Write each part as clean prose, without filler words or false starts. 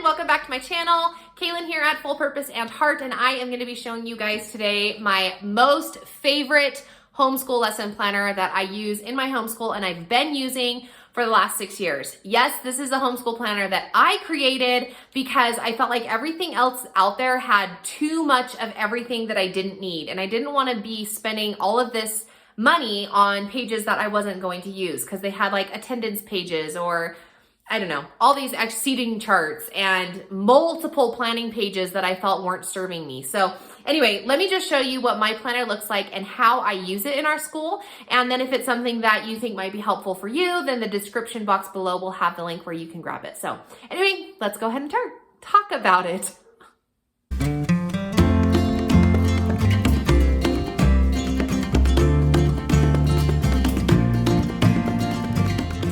welcome back to my channel. Kaylin here at Full Purpose and Heart, and I am going to be showing you guys today my most favorite homeschool lesson planner that I use in my homeschool and I've been using for the last 6 years. Yes, this is a homeschool planner that I created because I felt like everything else out there had too much of everything that I didn't need, and I didn't want to be spending all of this money on pages that I wasn't going to use because they had like attendance pages or I don't know, all these seating charts and multiple planning pages that I felt weren't serving me. So anyway, let me just show you what my planner looks like and how I use it in our school. And then if it's something that you think might be helpful for you, then the description box below will have the link where you can grab it. So anyway, let's go ahead and talk about it.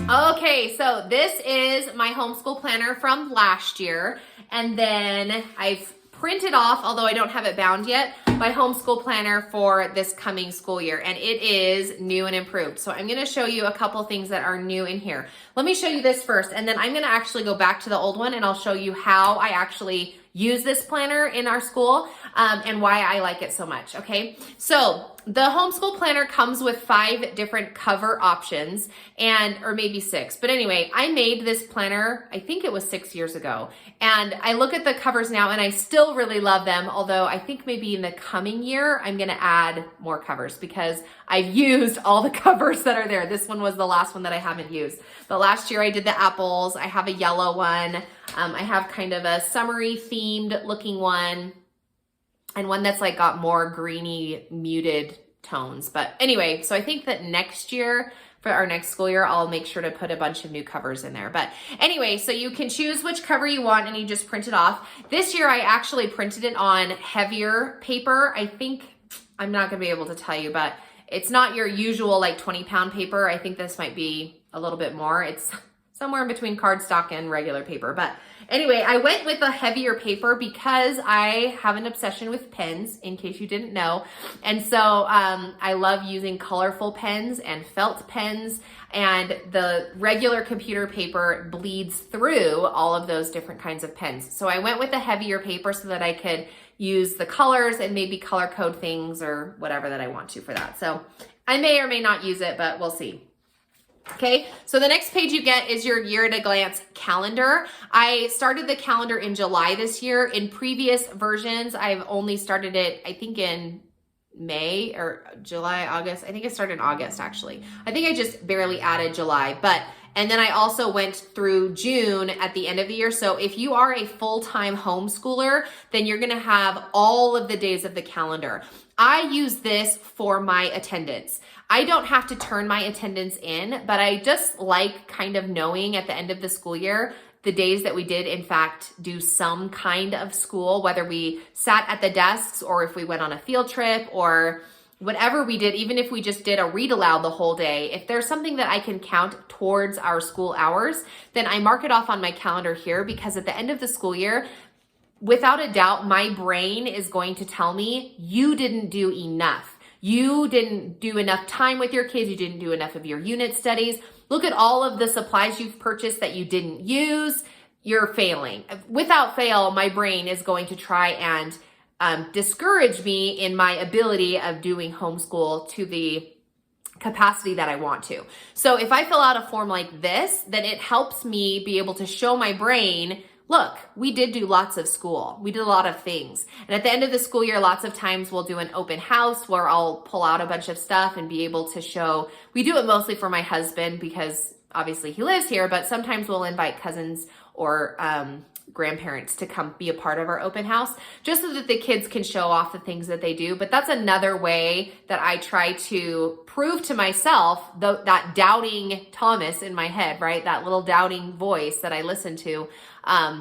Okay, so this is my homeschool planner from last year, and then I've printed off, although I don't have it bound yet, my homeschool planner for this coming school year, and it is new and improved. So I'm gonna show you a couple things that are new in here. Let me show you this first, and then I'm gonna actually go back to the old one and I'll show you how I actually use this planner in our school and why I like it so much, okay? So the homeschool planner comes with 5 different cover options or maybe 6. But anyway, I made this planner, I think it was 6 years ago. And I look at the covers now and I still really love them. Although I think maybe in the coming year, I'm gonna add more covers because I've used all the covers that are there. This one was the last one that I haven't used. But last year I did the apples. I have a yellow one. I have kind of a summery themed looking one and one that's like got more greeny muted tones. But anyway, so I think that next year for our next school year, I'll make sure to put a bunch of new covers in there. But anyway, so you can choose which cover you want and you just print it off. This year I actually printed it on heavier paper. I think, I'm not gonna be able to tell you, but it's not your usual like 20-pound paper. I think this might be a little bit more. It's somewhere in between cardstock and regular paper. But anyway, I went with a heavier paper because I have an obsession with pens, in case you didn't know. And so I love using colorful pens and felt pens, and the regular computer paper bleeds through all of those different kinds of pens. So I went with a heavier paper so that I could use the colors and maybe color code things or whatever that I want to for that. So I may or may not use it, but we'll see. Okay, so the next page you get is your year at a glance calendar. I started the calendar in July this year. In previous versions, I've only started it, I think in May or July, August. I think I started in August actually. I think I just barely added July, and then I also went through June at the end of the year. So if you are a full-time homeschooler, then you're gonna have all of the days of the calendar. I use this for my attendance. I don't have to turn my attendance in, but I just like kind of knowing at the end of the school year, the days that we did in fact do some kind of school, whether we sat at the desks or if we went on a field trip or whatever we did, even if we just did a read aloud the whole day. If there's something that I can count towards our school hours, then I mark it off on my calendar here, because at the end of the school year, without a doubt, my brain is going to tell me you didn't do enough. You didn't do enough time with your kids. You didn't do enough of your unit studies. Look at all of the supplies you've purchased that you didn't use. You're failing. Without fail, my brain is going to try and discourage me in my ability of doing homeschool to the capacity that I want to. So if I fill out a form like this, then it helps me be able to show my brain, look, we did do lots of school. We did a lot of things. And at the end of the school year, lots of times we'll do an open house where I'll pull out a bunch of stuff and be able to show. We do it mostly for my husband because obviously he lives here, but sometimes we'll invite cousins or grandparents to come be a part of our open house, just so that the kids can show off the things that they do. But that's another way that I try to prove to myself that doubting Thomas in my head, right? That little doubting voice that I listen to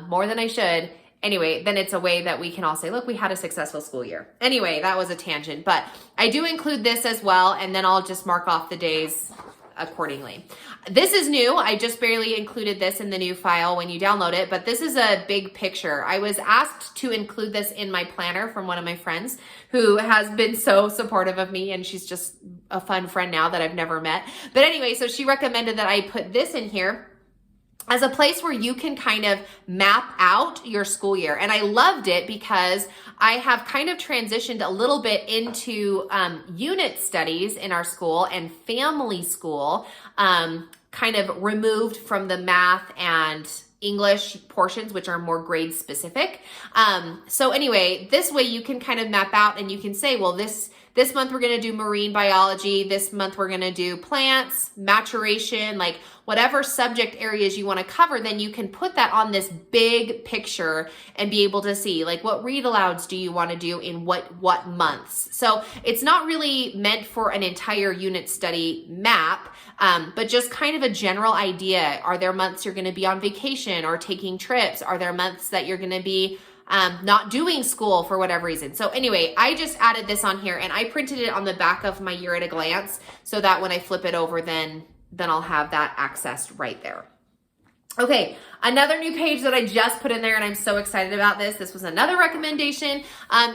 more than I should. Anyway, then it's a way that we can all say, look, we had a successful school year. Anyway, that was a tangent, but I do include this as well, and then I'll just mark off the days accordingly. This is new. I just barely included this in the new file when you download it, but this is a big picture. I was asked to include this in my planner from one of my friends who has been so supportive of me, and she's just a fun friend now that I've never met. But anyway, so she recommended that I put this in here. as a place where you can kind of map out your school year. And I loved it because I have kind of transitioned a little bit into unit studies in our school and family school, kind of removed from the math and English portions, which are more grade specific. So anyway, this way you can kind of map out and you can say, well, this month we're going to do marine biology. This month we're going to do plants, maturation, like whatever subject areas you want to cover, then you can put that on this big picture and be able to see like what read alouds do you want to do in what months. So it's not really meant for an entire unit study map, but just kind of a general idea. Are there months you're going to be on vacation or taking trips? Are there months that you're going to be not doing school for whatever reason? So anyway, I just added this on here and I printed it on the back of my year at a glance so that when I flip it over, then I'll have that accessed right there. Okay, another new page that I just put in there, and I'm so excited about this. This was another recommendation,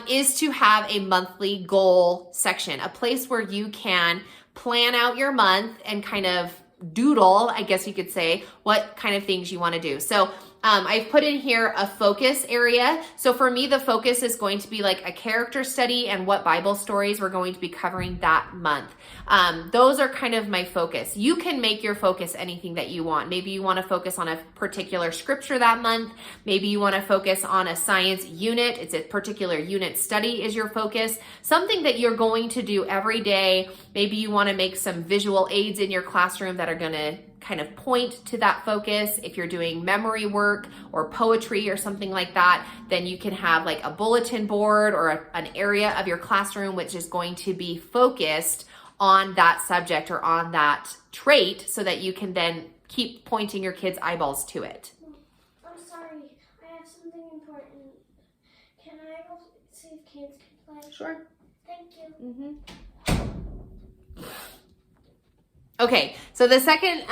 is to have a monthly goal section, a place where you can plan out your month and kind of doodle, I guess you could say, what kind of things you want to do. So I've put in here a focus area. So for me, the focus is going to be like a character study and what Bible stories we're going to be covering that month. Those are kind of my focus. You can make your focus anything that you want. Maybe you want to focus on a particular scripture that month. Maybe you want to focus on a science unit. It's a particular unit study is your focus. Something that you're going to do every day. Maybe you want to make some visual aids in your classroom that are going to kind of point to that focus. If you're doing memory work or poetry or something like that, then you can have like a bulletin board or an area of your classroom which is going to be focused on that subject or on that trait so that you can then keep pointing your kids' eyeballs to it. I'm sorry, I have something important. Can I go see if kids can play? Sure. Thank you. Mm-hmm. Okay, so the second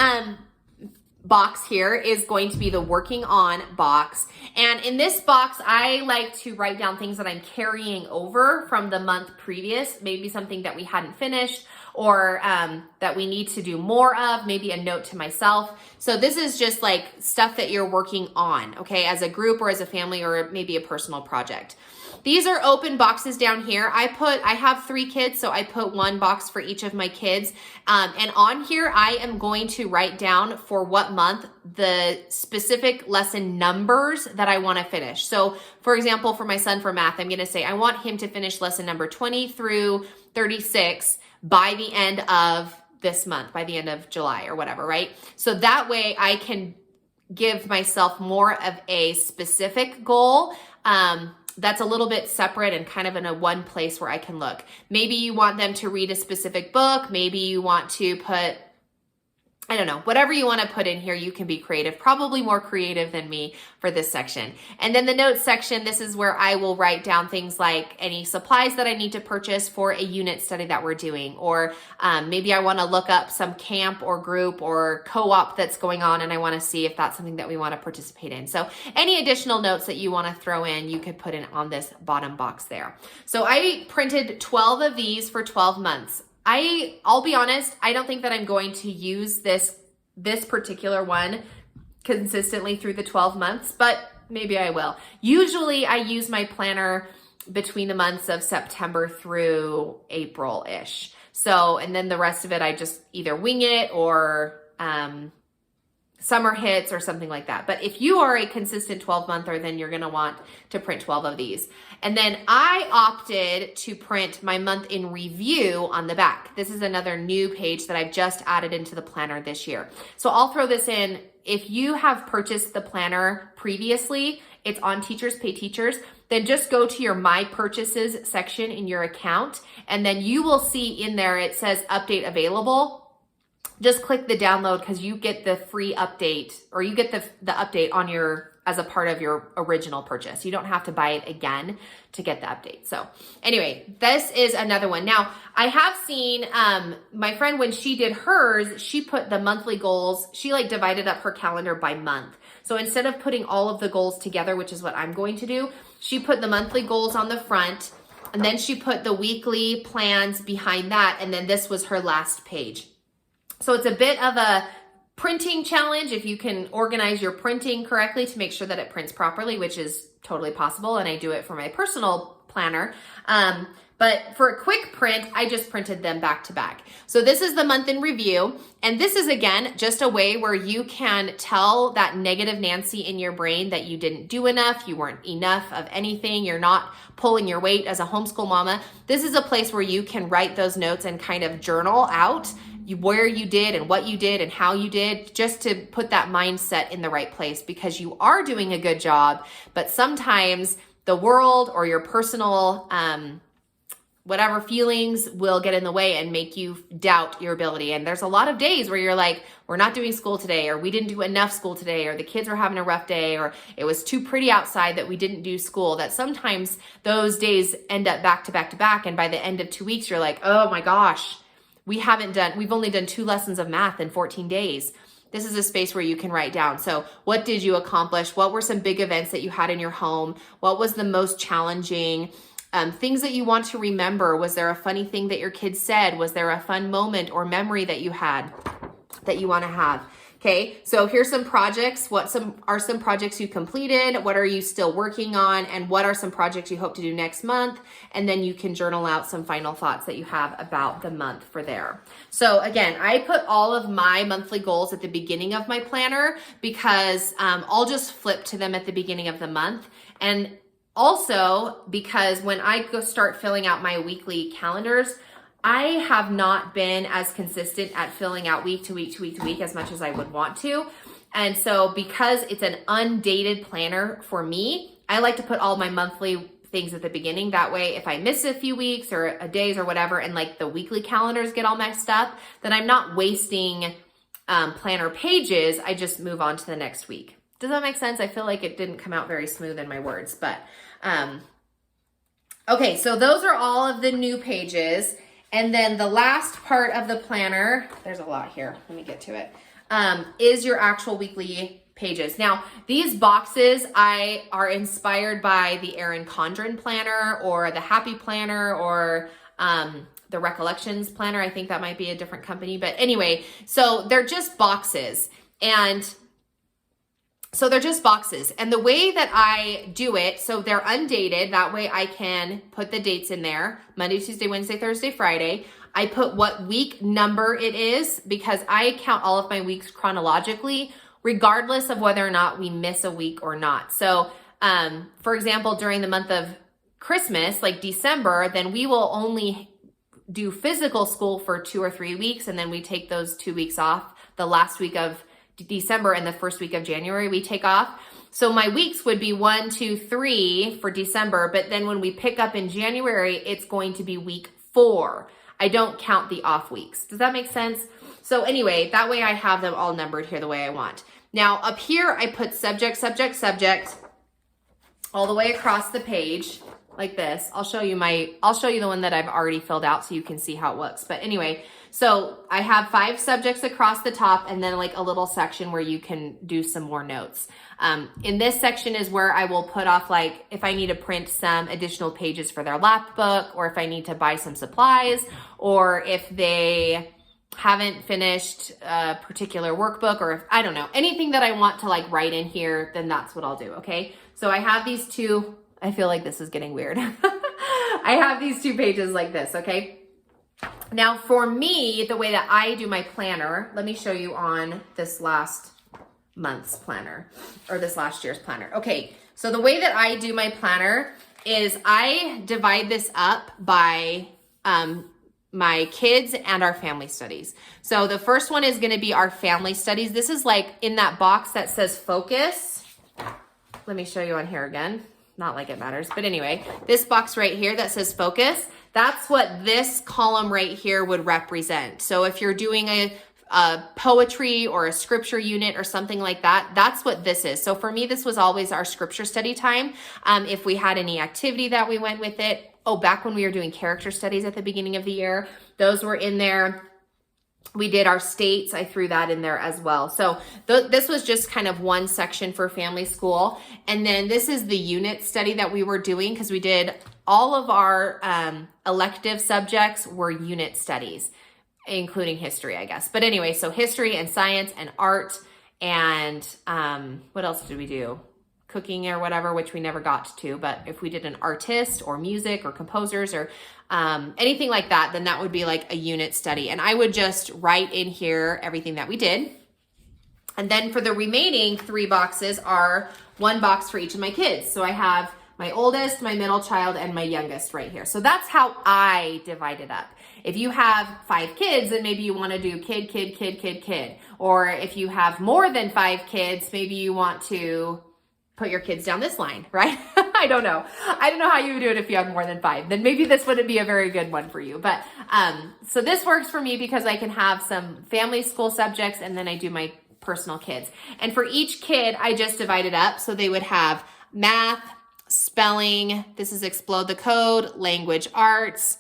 box here is going to be the working on box. And in this box, I like to write down things that I'm carrying over from the month previous, maybe something that we hadn't finished or that we need to do more of, maybe a note to myself. So this is just like stuff that you're working on, okay, as a group or as a family or maybe a personal project. These are open boxes down here. I have 3 kids, so I put 1 box for each of my kids. And on here, I am going to write down for what month the specific lesson numbers that I want to finish. So for example, for my son for math, I'm going to say I want him to finish lesson number 20 through 36 by the end of this month, by the end of July or whatever, right? So that way I can give myself more of a specific goal. That's a little bit separate and kind of in a one place where I can look. Maybe you want them to read a specific book. Maybe you want to put, I don't know, whatever you want to put in here, you can be creative, probably more creative than me for this section. And then the notes section, this is where I will write down things like any supplies that I need to purchase for a unit study that we're doing. Or maybe I want to look up some camp or group or co-op that's going on and I want to see if that's something that we want to participate in. So any additional notes that you want to throw in, you could put in on this bottom box there. So I printed 12 of these for 12 months. I'll be honest, I don't think that I'm going to use this particular one consistently through the 12 months, but maybe I will. Usually I use my planner between the months of September through April-ish. So, and then the rest of it, I just either wing it or summer hits or something like that. But if you are a consistent 12-monther, then you're gonna want to print 12 of these. And then I opted to print my month in review on the back. This is another new page that I've just added into the planner this year. So I'll throw this in. If you have purchased the planner previously, it's on Teachers Pay Teachers, then just go to your My Purchases section in your account, and then you will see in there, it says update available. Just click the download because you get the free update, or you get the update on your, as a part of your original purchase. You don't have to buy it again to get the update. So anyway, this is another one. Now I have seen my friend, when she did hers, she put the monthly goals, she like divided up her calendar by month. So instead of putting all of the goals together, which is what I'm going to do, she put the monthly goals on the front, and then she put the weekly plans behind that. And then this was her last page. So it's a bit of a printing challenge, if you can organize your printing correctly to make sure that it prints properly, which is totally possible, and I do it for my personal planner. But for a quick print, I just printed them back to back. So this is the month in review. And this is, again, just a way where you can tell that negative Nancy in your brain that you didn't do enough, you weren't enough of anything, you're not pulling your weight as a homeschool mama. This is a place where you can write those notes and kind of journal out where you did and what you did and how you did, just to put that mindset in the right place, because you are doing a good job, but sometimes the world or your personal whatever feelings will get in the way and make you doubt your ability. And there's a lot of days where you're like, we're not doing school today, or we didn't do enough school today, or the kids were having a rough day, or it was too pretty outside that we didn't do school. That sometimes those days end up back to back to back. And by the end of 2 weeks, you're like, oh my gosh, we've only done 2 lessons of math in 14 days. This is a space where you can write down. So what did you accomplish? What were some big events that you had in your home? What was the most challenging? Things that you want to remember. Was there a funny thing that your kids said? Was there a fun moment or memory that you had that you want to have? Okay, so here's some projects. What are some projects you completed? What are you still working on? And what are some projects you hope to do next month? And then you can journal out some final thoughts that you have about the month for there. So again, I put all of my monthly goals at the beginning of my planner because I'll just flip to them at the beginning of the month. And also, because when I go start filling out my weekly calendars, I have not been as consistent at filling out week to week to week to week as much as I would want to. And so because it's an undated planner for me, I like to put all my monthly things at the beginning. That way, if I miss a few weeks or a days or whatever, and like the weekly calendars get all messed up, then I'm not wasting planner pages. I just move on to the next week. Does that make sense? I feel like it didn't come out very smooth in my words, but okay, so those are all of the new pages. And then the last part of the planner, there's a lot here, let me get to it, is your actual weekly pages. Now, these boxes are inspired by the Erin Condren planner or the Happy Planner or the Recollections planner. I think that might be a different company, but anyway, so they're just boxes. And the way that I do it, so they're undated. That way I can put the dates in there. Monday, Tuesday, Wednesday, Thursday, Friday. I put what week number it is because I count all of my weeks chronologically, regardless of whether or not we miss a week or not. So, for example, during the month of Christmas, like December, then we will only do physical school for 2 or 3 weeks. And then we take those 2 weeks off. The last week of December and the first week of January we take off. So my weeks would be 1, 2, 3 for December, but then when we pick up in January, it's going to be week 4. I don't count the off weeks. Does that make sense? So anyway, that way I have them all numbered here the way I want. Now up here, I put subject, subject, subject all the way across the page like this. I'll show you the one that I've already filled out so you can see how it looks. But anyway, so I have 5 subjects across the top and then like a little section where you can do some more notes. In this section is where I will put off like if I need to print some additional pages for their lap book, or if I need to buy some supplies, or if they haven't finished a particular workbook, or if, I don't know, anything that I want to like write in here, then that's what I'll do, okay? So I have these 2, I feel like this is getting weird. I have these 2 pages like this, okay? Now for me, the way that I do my planner, let me show you on this last month's planner or this last year's planner. Okay, so the way that I do my planner is I divide this up by my kids and our family studies. So the first one is gonna be our family studies. This is like in that box that says focus. Let me show you on here again. Not like it matters, but anyway, this box right here that says focus, that's what this column right here would represent. So if you're doing a poetry or a scripture unit or something like that, that's what this is. So for me, this was always our scripture study time. If we had any activity that we went with it, back when we were doing character studies at the beginning of the year, those were in there. We did our states. I threw that in there as well. So this was just kind of one section for family school. And then this is the unit study that we were doing because we did all of our elective subjects were unit studies. including history, I guess. But anyway, so history and science and art and what else did we do? Cooking or whatever, which we never got to. But if we did an artist or music or composers or anything like that, then that would be like a unit study. And I would just write in here everything that we did. And then for the remaining 3 boxes are 1 box for each of my kids. So I have my oldest, my middle child, and my youngest right here. So that's how I divide it up. If you have 5 kids, then maybe you want to do kid, kid, kid, kid, kid. Or if you have more than 5 kids, maybe you want to put your kids down this line, right? I don't know. I don't know how you would do it if you have more than 5. Then maybe this wouldn't be a very good one for you. But so this works for me because I can have some family school subjects and then I do my personal kids. And for each kid, I just divide it up. So they would have math, spelling, this is Explode the Code, language arts,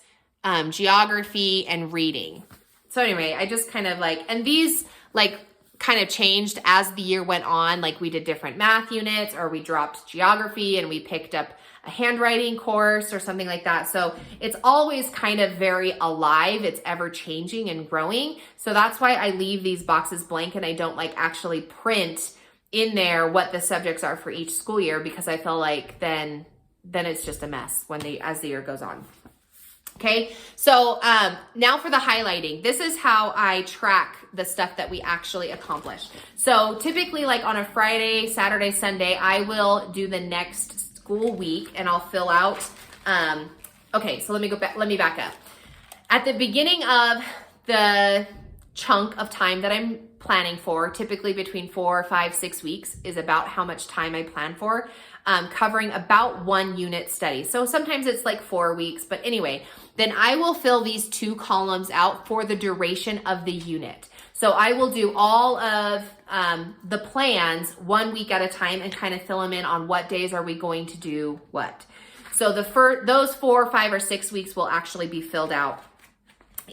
geography, and reading. So anyway, I just kind of like, and these like kind of changed as the year went on. Like we did different math units or we dropped geography and we picked up a handwriting course or something like that. So it's always kind of very alive. It's ever changing and growing. So that's why I leave these boxes blank and I don't like actually print in there what the subjects are for each school year because I feel like then it's just a mess as the year goes on. Okay, so now for the highlighting. This is how I track the stuff that we actually accomplish. So typically like on a Friday, Saturday, Sunday, I will do the next school week and I'll fill out, okay, so let me back up. At the beginning of the chunk of time that I'm planning for, typically between 4, 5, 6 weeks is about how much time I plan for, covering about 1 unit study. So sometimes it's like 4 weeks, but anyway, then I will fill these 2 columns out for the duration of the unit. So I will do all of the plans 1 week at a time and kind of fill them in on what days are we going to do what. So those 4, 5, or 6 weeks will actually be filled out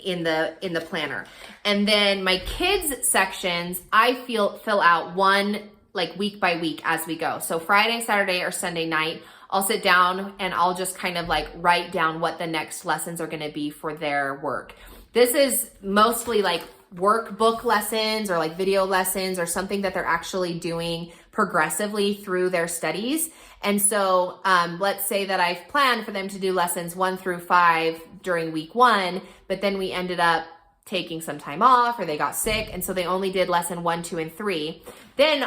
in the planner. And then my kids sections, I fill out one like week by week as we go. So Friday, Saturday, or Sunday night, I'll sit down and I'll just kind of like write down what the next lessons are going to be for their work. This is mostly like workbook lessons or like video lessons or something that they're actually doing progressively through their studies. And so let's say that I've planned for them to do lessons 1 through 5 during week 1, but then we ended up taking some time off or they got sick. And so they only did lesson 1, 2, and 3. Then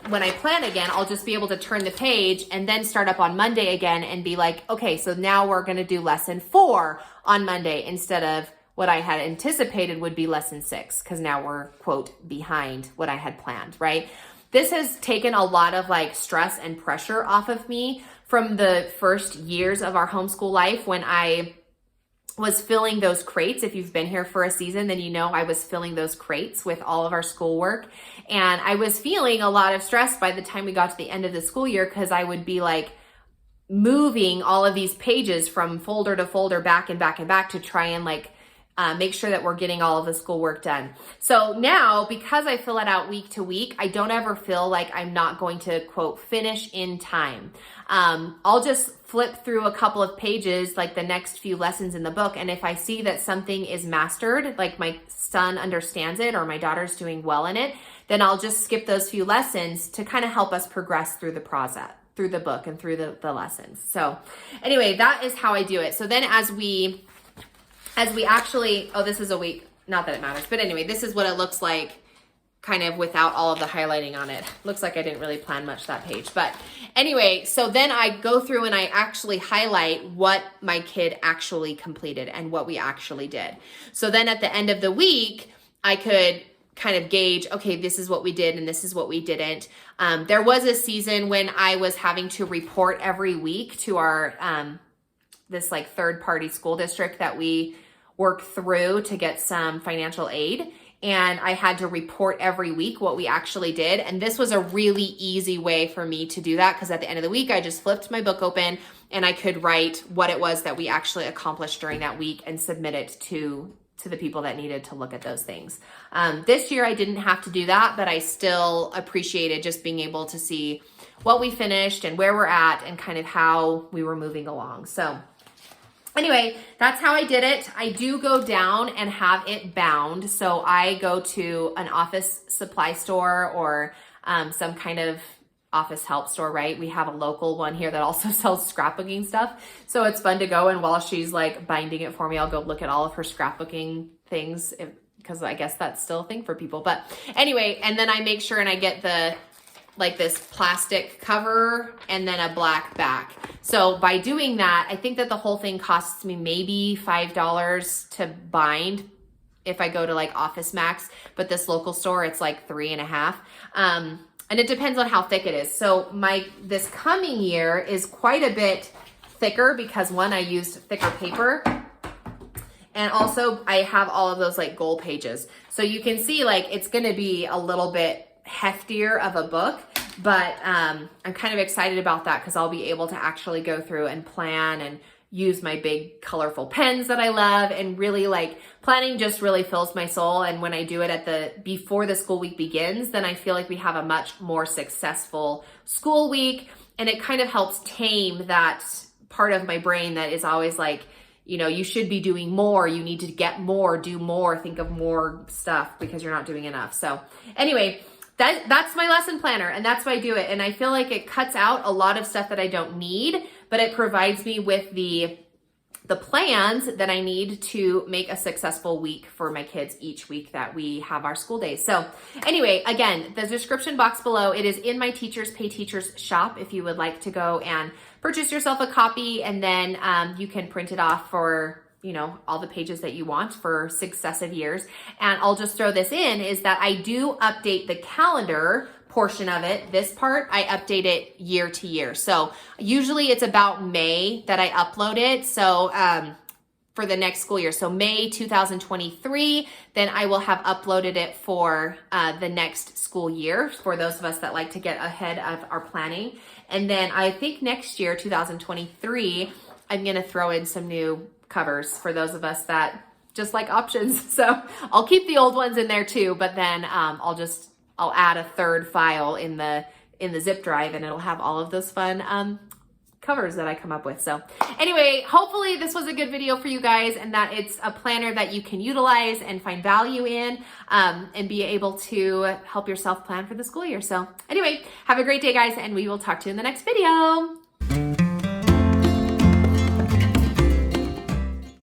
when I plan again, I'll just be able to turn the page and then start up on Monday again and be like, okay, so now we're going to do lesson 4 on Monday instead of what I had anticipated would be lesson 6, because now we're, quote, behind what I had planned, right? This has taken a lot of like stress and pressure off of me from the first years of our homeschool life when I was filling those crates. If you've been here for a season, then you know I was filling those crates with all of our schoolwork. And I was feeling a lot of stress by the time we got to the end of the school year because I would be like moving all of these pages from folder to folder back and back and back to try and like make sure that we're getting all of the schoolwork done. So now, because I fill it out week to week, I don't ever feel like I'm not going to, quote, finish in time. I'll just flip through a couple of pages, like the next few lessons in the book. And if I see that something is mastered, like my son understands it or my daughter's doing well in it, then I'll just skip those few lessons to kind of help us progress through the process, through the book and through the lessons. So anyway, that is how I do it. So then as we actually, oh, this is a week, not that it matters, but anyway, this is what it looks like kind of without all of the highlighting on it. Looks like I didn't really plan much that page, but anyway, so then I go through and I actually highlight what my kid actually completed and what we actually did. So then at the end of the week, I could kind of gauge, okay, this is what we did and this is what we didn't. There was a season when I was having to report every week to our, this like third-party school district that we work through to get some financial aid. And I had to report every week what we actually did. And this was a really easy way for me to do that because at the end of the week, I just flipped my book open and I could write what it was that we actually accomplished during that week and submit it to the people that needed to look at those things. This year, I didn't have to do that, but I still appreciated just being able to see what we finished and where we're at and kind of how we were moving along. So Anyway, that's how I did it. I do go down and have it bound. So I go to an office supply store or some kind of office help store, right? We have a local one here that also sells scrapbooking stuff. So it's fun to go, and while she's like binding it for me, I'll go look at all of her scrapbooking things because I guess that's still a thing for people. But anyway, and then I make sure and I get the like this plastic cover and then a black back. So by doing that, I think that the whole thing costs me maybe $5 to bind if I go to like Office Max, but this local store, it's like $3.50. And it depends on how thick it is. So this coming year is quite a bit thicker because one, I used thicker paper, and also I have all of those like gold pages. So you can see like it's gonna be a little bit heftier of a book, but I'm kind of excited about that because I'll be able to actually go through and plan and use my big colorful pens that I love, and really like planning just really fills my soul. And when I do it before the school week begins, then I feel like we have a much more successful school week, and it kind of helps tame that part of my brain that is always like, you know, you should be doing more, you need to get more, do more, think of more stuff because you're not doing enough. So anyway, that's my lesson planner, and that's why I do it. And I feel like it cuts out a lot of stuff that I don't need, but it provides me with the plans that I need to make a successful week for my kids each week that we have our school days. So anyway, again, the description box below, it is in my Teachers Pay Teachers shop if you would like to go and purchase yourself a copy, and then you can print it off for, you know, all the pages that you want for successive years. And I'll just throw this in, is that I do update the calendar portion of it. This part, I update it year to year. So usually it's about May that I upload it. So for the next school year, so May 2023, then I will have uploaded it for the next school year for those of us that like to get ahead of our planning. And then I think next year, 2023, I'm gonna throw in some new covers for those of us that just like options. So I'll keep the old ones in there too, but then I'll add a third file in the zip drive, and it'll have all of those fun covers that I come up with. So anyway, hopefully this was a good video for you guys, and that it's a planner that you can utilize and find value in, and be able to help yourself plan for the school year. So anyway, have a great day, guys, and we will talk to you in the next video.